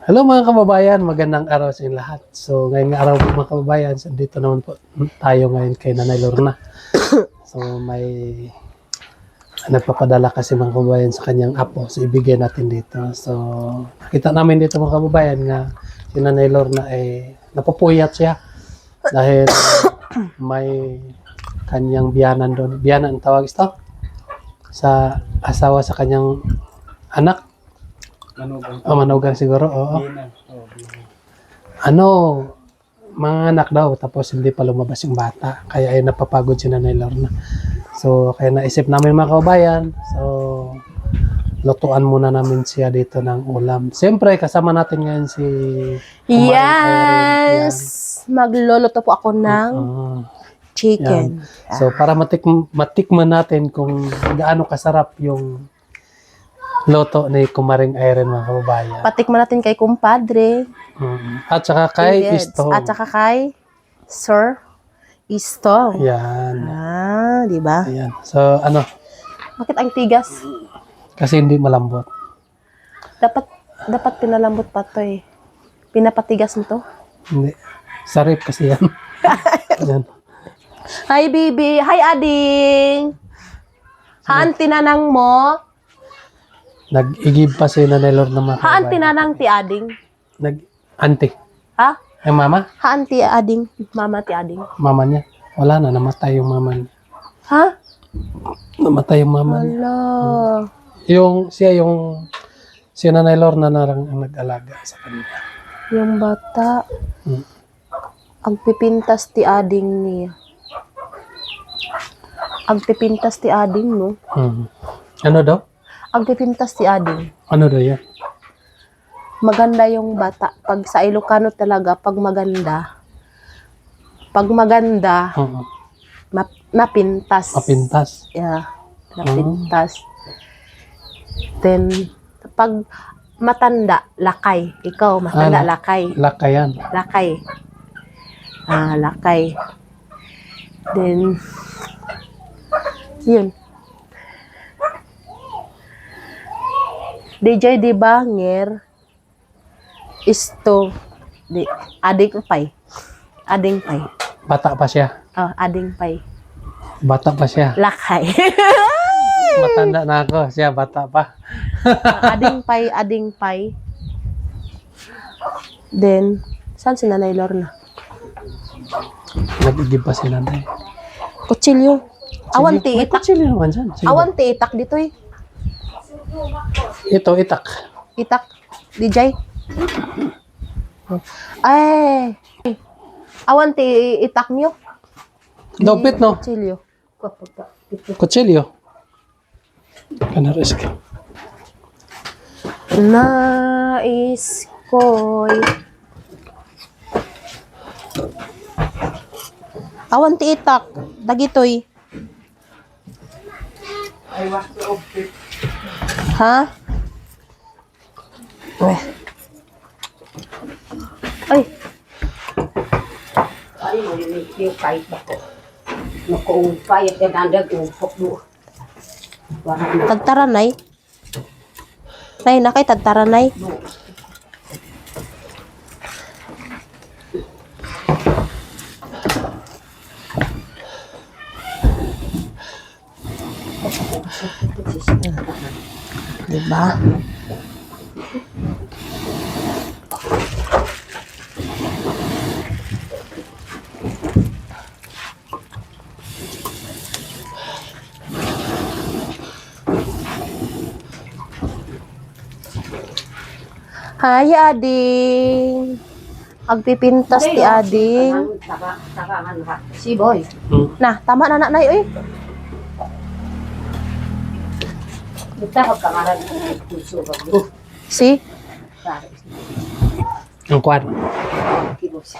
Hello mga kababayan, magandang araw sa inyo lahat. So ngayong araw po mga kababayan, dito naman po tayo ngayon kay Nanay Lorna. So may nagpapadala kasi mga kababayan sa kanyang apo, so ibigay natin dito. So nakita namin dito mga kababayan nga si Nanay Lorna ay napupuyat siya dahil may kanyang biyanan doon. Biyanan ang tawag ito? Sa asawa sa kanyang anak. Manugang siguro, oo. Mga anak daw, tapos hindi pa lumabas yung bata. Kaya ay napapagod si Nanay Lorna. So, kaya naisip namin mga kababayan, so, lutuan muna namin siya dito ng ulam. Siyempre, kasama natin ngayon si Kumaring Irene. Yes! Magluluto po ako ng chicken. So, para matikman natin kung gaano kasarap yung loto ni Kumaring Irene mga kababayan. Patikman natin kay kumpadre. At saka kay Yes. Istong. At saka kay Sir Istong. Yan. Di ba? Ayan. So, Bakit ang tigas? kasi hindi malambot. Dapat pinalambot pa to eh. Pinapatigas mo to. Hindi. Sarip kasi yan. Ayan. Hi, baby. Hi, ading. Haan tinanang mo. Nag-igib pa si Nanay Lorna mga Haan kababayan. tinanang ti ading. Nag-antik. Ha? Ang mama? Haan ti ading. Mama ti ading. Mama niya. Wala na. Namatay yung mama niya. Ha? Namatay yung mama niya. Hala. Si Nanay Lorna na lang ang nag-alaga sa kanya. Yung bata. Hmm. Ang pipintas ti ading niya. Ang pipintas ti ading, no? Ano daw? Ang pipintas ti ading. Ano daw yan? Maganda yung bata. Pag sa Ilocano talaga, pag maganda, napintas. Mapintas. Yeah, napintas. Then, pag matanda, lakay. Ikaw, matanda, lakay. Lakayan. Lakay. Lakay. Then, yun. DJ di banger isto ading pay. Bata pa siya. Ading pay. Bata pa siya. Lakay. Matanda na ako. Siya, bata pa. Ading pay. Then, saan si Nanay Lorna? Nag-igib pa si Nanay. Kutsilyo. Awan ti May itak. kutsilyo naman dyan. Sige. Awan ti itak dito eh. Ito, itak. Itak. DJ. Ay. Awan ti itak niyo. Dopit, no? Kutsilyo. Kutsilyo. Kanarisk. Nais ko'y awan ti itak. Dagitoy. Ha? Ay. Ay, mo yung kahit bako. Nakuumpay at nandag umpok do. Tagtaranay. Nay, nakay tagtaranay. Diba? Hi, ading. Agpipintas ti ading. Takangan ha. Si boy. Nah, tama na nanay, oy. Kita pagkangaran ng puso ba? Si? Ang kwan. Kilos.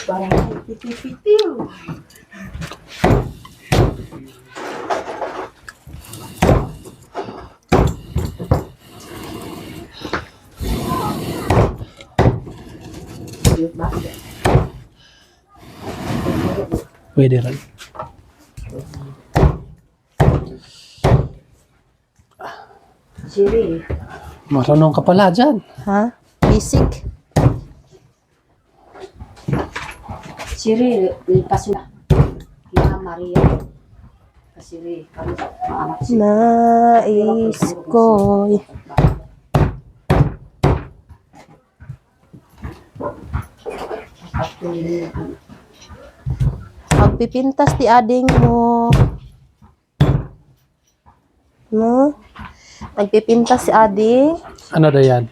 Parang piti-pitiw. Bayot ba? Pwede rin. Siri. Marunong ka pala dyan. Ha? Basic. Siri, lipas na. Kina Maria. Kasi kami maamat si Nais ko'y pagpipintas ti ading mo. No? Nagpipintas si ading. Ano da yan?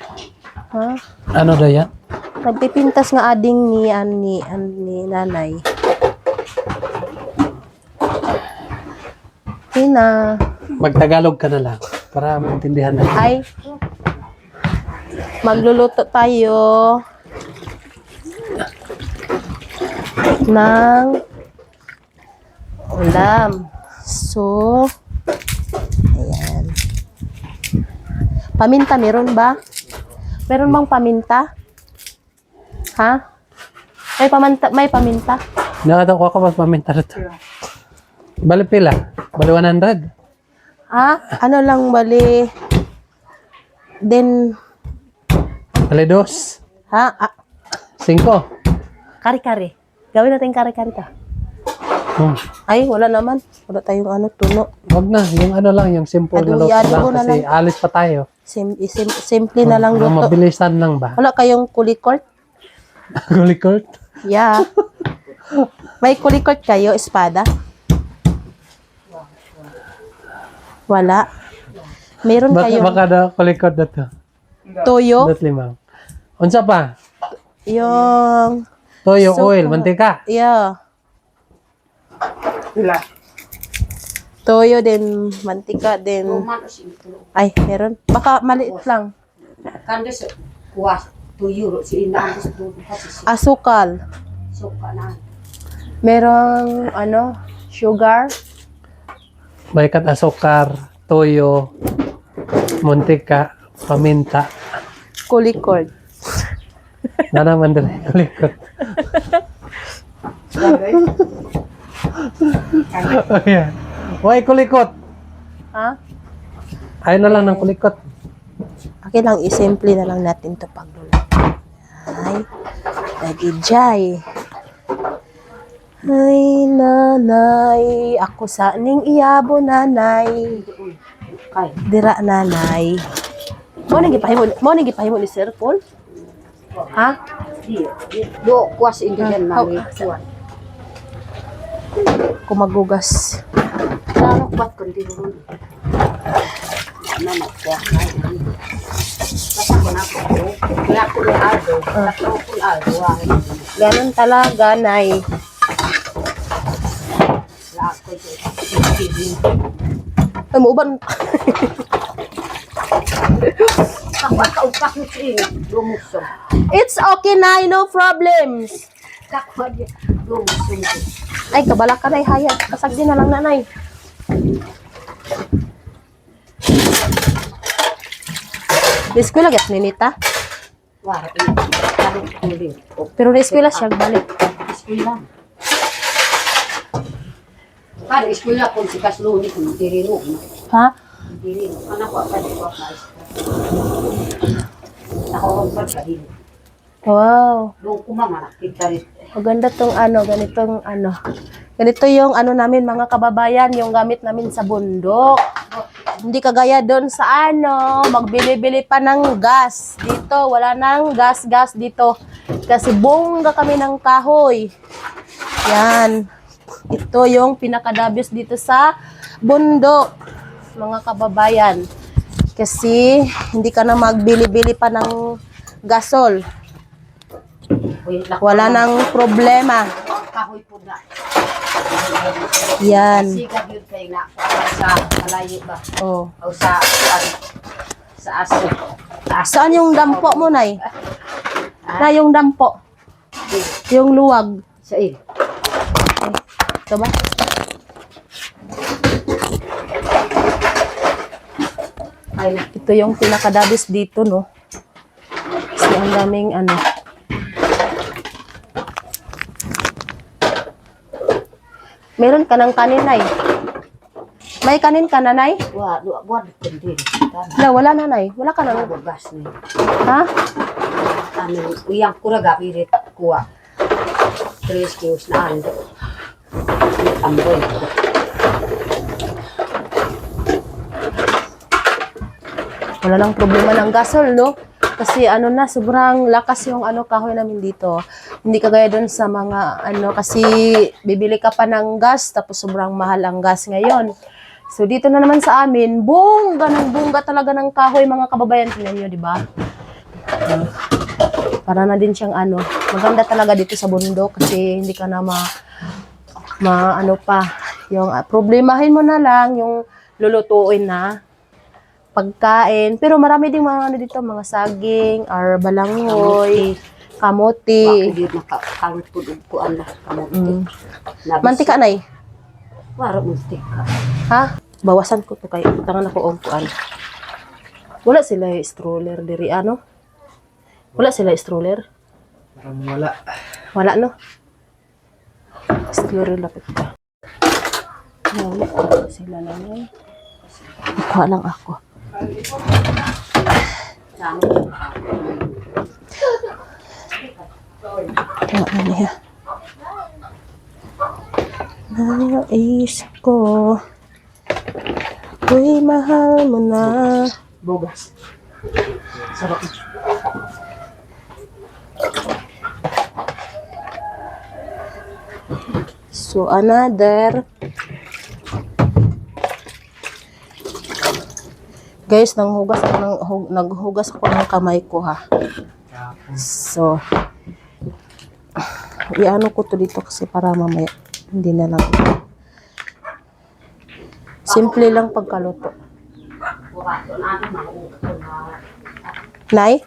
Ha? Ano da yan? Nagpipintas nga ading ni nanay. Tina. Magtagalog ka na lang para maintindihan natin. Ay. Magluluto tayo ng ulam. So, ayan. Paminta, meron ba? Meron bang paminta? Ha? May paminta? Nakatawa ka mas paminta rito. Bali pila? Bali 100? Ano lang bali? Then, Bali 2? ha? 5? Kari-kari. Gawin natin kari-kari ta. Ay, wala naman. Wala tayong tuno. Wag na, yung ano lang, yung simple na luto Adobo lang na kasi lang. alis pa tayo. Simple na lang Ang luto. mabilisan lang ba? Wala kayong kulikort? Gulikort? Yeah. May kulikort kayo, espada? Wala. Meron kayong Baka na kulikort na to. toyo? 5. Unsa pa? Yung, Toyo, So, oil, mantika. yeah. Ila. Toyo din, mantika din. Roman o sinto. Ay, meron. Baka maliit lang. Kandes kuwas 2 euro si ina ang gusto kasi Asukal. suka na. Merong, sugar. Baikat asukar, toyo, mantika, paminta. Kulikort. Na naman din kulikort. Ayan. Why kulikot? Ha? Ayaw na lang ng kulikot. Okay lang, isimple na lang natin to pagluluto. Ay, nagijay. Ay, nanay, ako sa ning iyabo, nanay. Kay. Dira, nanay. Mo nang gipahimo ni Sir Paul? Ha? Di. Do kuwas ingredient mami. Kuwas. Kumagugas. Lalo kuwas kun di ron. Mama kuwas na. Basta ko na ko. Kaya ko ni Aldo. Basta ko Aldo. Ganon talaga, nay. La ko ito. Ay, mauban. Kaupak ni Trina. Lumusong. It's okay, nay. No problems. Kakwa di. Lumusong. Ay, kabala ka, nay. Hayag. Kasagdi na lang, nanay. Eskwela gas ninita. Wara ini. Karo kuling. Pero na eskwela siya balik. Eskwela. Karo eskwela kung si Kasluni kung tirino. Ha? Tirino. Anak ko pa di ko na Ako pa dili. Wow. Doon ko mama nakita rin. Maganda tong ganitong Ganito yung namin mga kababayan, yung gamit namin sa bundok. Hindi kagaya doon sa magbili-bili pa ng gas. Dito, wala nang gas dito. Kasi bongga kami ng kahoy. Yan. Ito yung pinakadabios dito sa bundok, mga kababayan. Kasi hindi ka na magbili-bili pa ng gasol. Wala nang problema. Kahoy po na. Yan. Sigab yun kayo na. Sa malayo ba? Oh. O sa aso. Saan yung dampo mo, Nay? Na yung dampo. Yung luwag. Sa il. Ito ba? Ay na. Ito yung pinakadabis dito, no? Kasi ang daming Meron ka ng kanin, Nay? May kanin ka, Nanay? Buat din. Wala, Nanay. Wala ka na. Gas ni. Ha? Ano, yang kuraga pirit kuha. 3 kilos na ando. Amboy. Wala lang problema ng gasol, no? Kasi ano na, sobrang lakas yung ano kahoy namin dito. Hindi kagaya doon sa mga ano, kasi bibili ka pa ng gas, tapos sobrang mahal ang gas ngayon. So dito na naman sa amin, bongga talaga ng kahoy mga kababayan. Tingnan nyo, di ba? Para na din siyang ano, maganda talaga dito sa bundok kasi hindi ka na ano pa. Yung problemahin mo na lang yung lulutuin na pagkain. Pero marami ding mga ano dito, mga saging, or balanghoy, kamote. Hindi nakakawit po doon po ang kamote. Mantika, Nay? Waro mantika. Ha? Bawasan ko to kay tangan ako kuan. Wala sila stroller diri ano? Wala sila stroller? Parang wala. Wala no? Stroller lapit ka. Wala sila lang. Ikuha lang ako. Ano niya? Nais ko, ako'y mahal mo na. Bogas. Sarap. So, another. Guys, naghugas ako ng kamay ko, ha. So, iano ko to dito kasi para mamaya hindi na lang. Simple lang pagkaluto. Nay?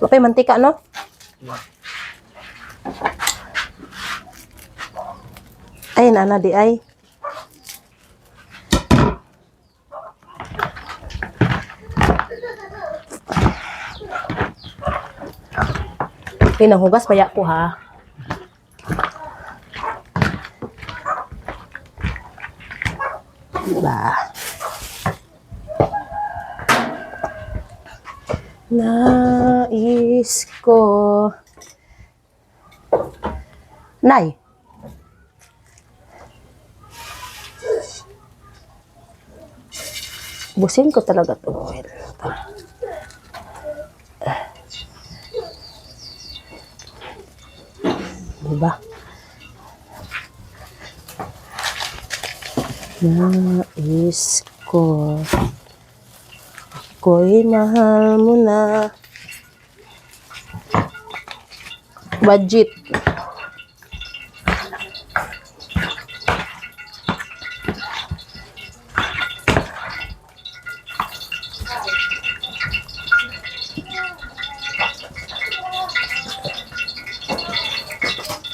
Lapay mantika, no? Ay, nana di ay. Pinahugas paya ko, ha. Diba? Nais ko. Nay. Busin ko talaga to. Diba? Nais ko, ako'y mahal mo na. Budget.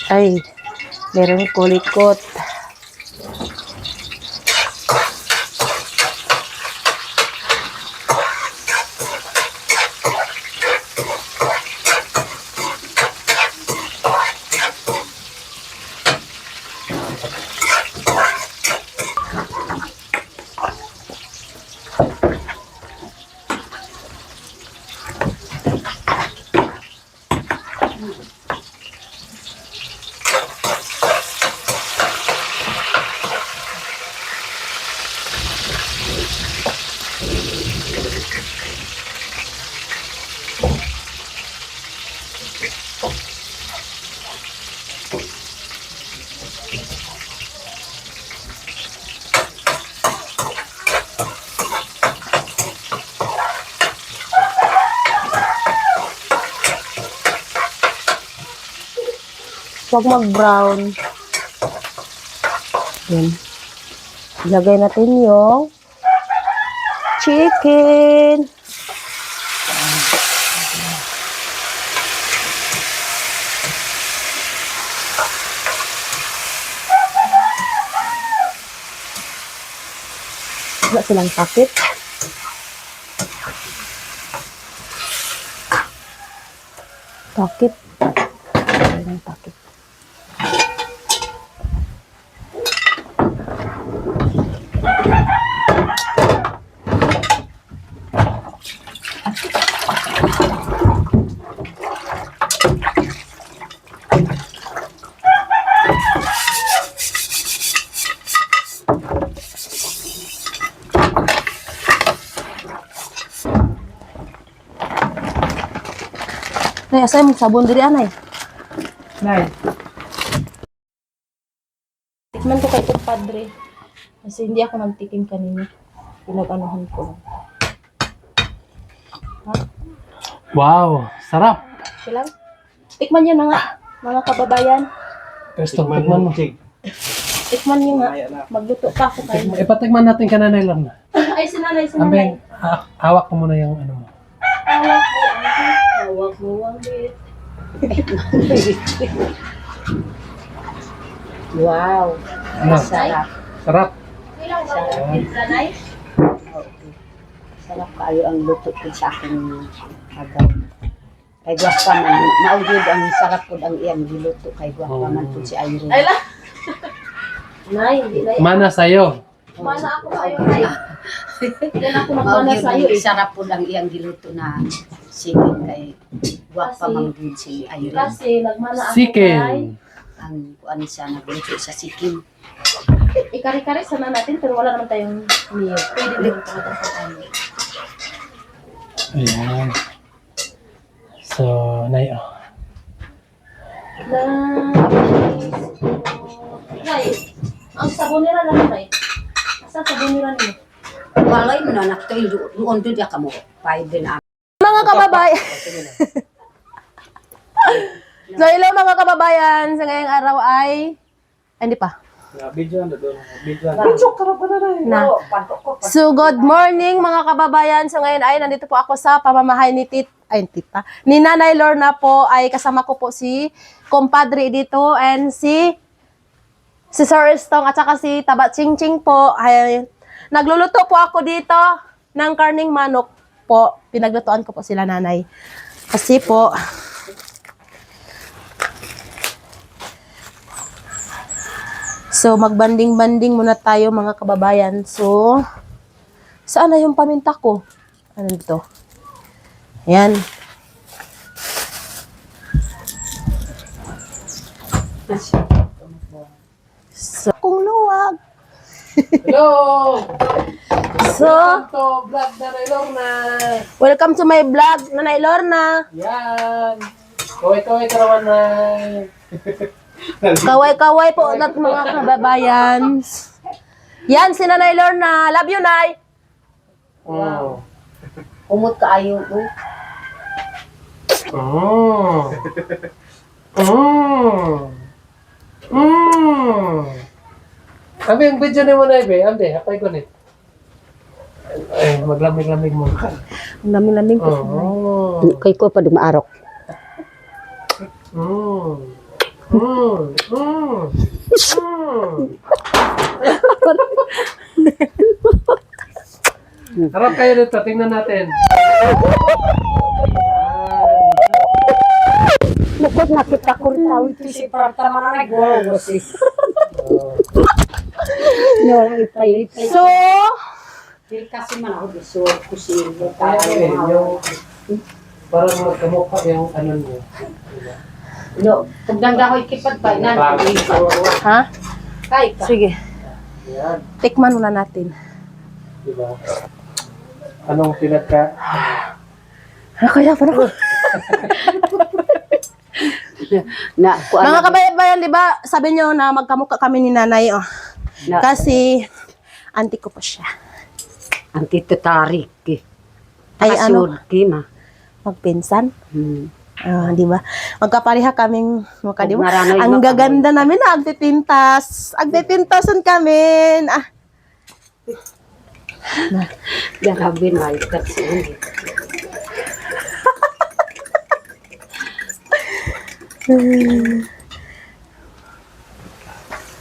Ay, meron kulikot. Huwag mag-brown. Yan. Ilagay natin yung chicken. Wala silang takip. Takip. Walang takip. Nay, asay mong sabon diri anay. Nay. Tikman ko kay padre. Kasi hindi ako nagtikim kanina. Pinag-anuhan ko lang. Wow, sarap. Silang? Tikman nyo na nga, mga kababayan. Gusto tikman mo. Tikman nyo nga. Magluto pa ako kayo. Ipatikman natin ka Nanay Lorna. Ay, sinanay, Ambeng, sinanay. hawak ko muna yung ano mo. Hawak mo ang bit. Wow. Ano? Sarap. Sarap. Ilang ba ang pizza, Nay? Okay. Sarap kayo ang luto ko sa akin agaw. Kay gwapa man, maugid ang sarap po ang iyang giluto kay gwapa man po si Irene. Ay, la. Nay, hindi na yan. Mana sa'yo. Mana ako sa'yo, Nay. Yan ako magmana Maugid sa'yo, ang eh. sarap po ang iyang giluto na chicken kay gwapa Kasi- man gud si Irene. Kasi nagmana ako, Nay. Chicken. Ang kuan siya nagluto sa chicken. Ikari-kari sana natin, pero wala naman tayong meal. Pwede din ito tayo. Ayan. So, Nay, oh. Nay, ang sabonera lang, Nay. Asa sabonera niyo? Walay mo na naktoy doon din ka mo. Pwede na. Mga kababayan. So, hello mga kababayan. Sa ngayong araw ay... Hindi pa. Na. So, good morning mga kababayan. So, ngayon ay nandito po ako sa pamamahay ni Tita. Ni Nanay Lorna po ay kasama ko po si compadre dito and si Sir Estong at saka si Taba Ching Ching po. Ay, nagluluto po ako dito ng karning manok po. Pinaglutuan ko po sila nanay. Kasi po, so magbanding-banding muna tayo mga kababayan. So, saan na yung paminta ko? Ano dito? Ayan. So, kung luwag. Hello! So, to vlog Nanay Lorna. welcome to my vlog, Nanay Lorna. Yan. Kaway-kaway ka naman, Nay. Kaway-kaway po ulit mga kababayan. Yan, si Nanay Lorna. Love you, Nay. Wow. Kumot kaayo mo. Oh. Oh. Mm. Abi, ang video ni mo na ibe. Amde, hapay ko nit. Ay, maglamig-lamig mo. Ang laming-laming po. Oh. Kay ko pa dumaarok. Mm. Mm. Mm. Mm. Harap kayo dito, tingnan natin. Lukot nakita ko rin tawid si Prata man nag-wow si. No, ipay. So, Di kasi man ako gusto kusin. Ay, yung parang magkamukha yung ano niyo. No, pagdangga ko ikipad pa na. ha? Kay ka. Sige. Yan, Tikman muna natin. di ba? Anong pinagka... Kaya pa ako. Na kuan. Mga kababayan, di ba, sabi nyo na magkamukha kami ni nanay, oh. Na- Kasi, auntie ko po siya. ang tito tarik. Ay, ano, Kima. magpinsan. Hmm. Di ba? Magkapareha kaming mukha, di ba? Maranay Ang mo, gaganda namin na agpipintas. Agpipintasan kami. Grabe na ikat siya.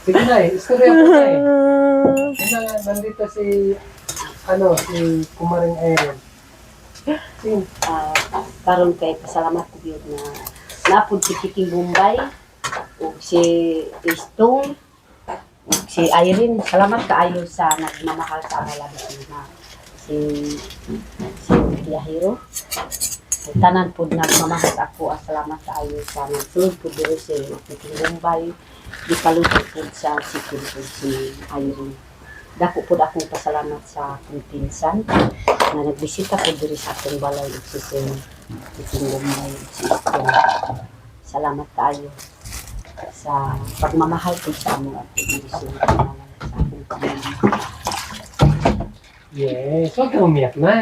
Sige na istorya po na nandito si, si Kumaring Aaron. Karon kay pasalamat ko yun na napod si Kiting Bombay ug si Istong ug si Irene. Salamat kaayo sa nagmamahal sa amala na si Yahiro. Tanan pod nagmamahal sa ako. Salamat kaayo sa nagsulod po dito si Kiting Bombay. Di paluto po sa sikil po si Irene. Dako po akong pasalamat sa akong pinsan na nagbisita po diri sa akong balay ug si Kiting Bombay ug si Istong. Salamat kaayo sa pagmamahal po sa amo at diri sa akong pamilya. Yes, huwag kang umiyak na.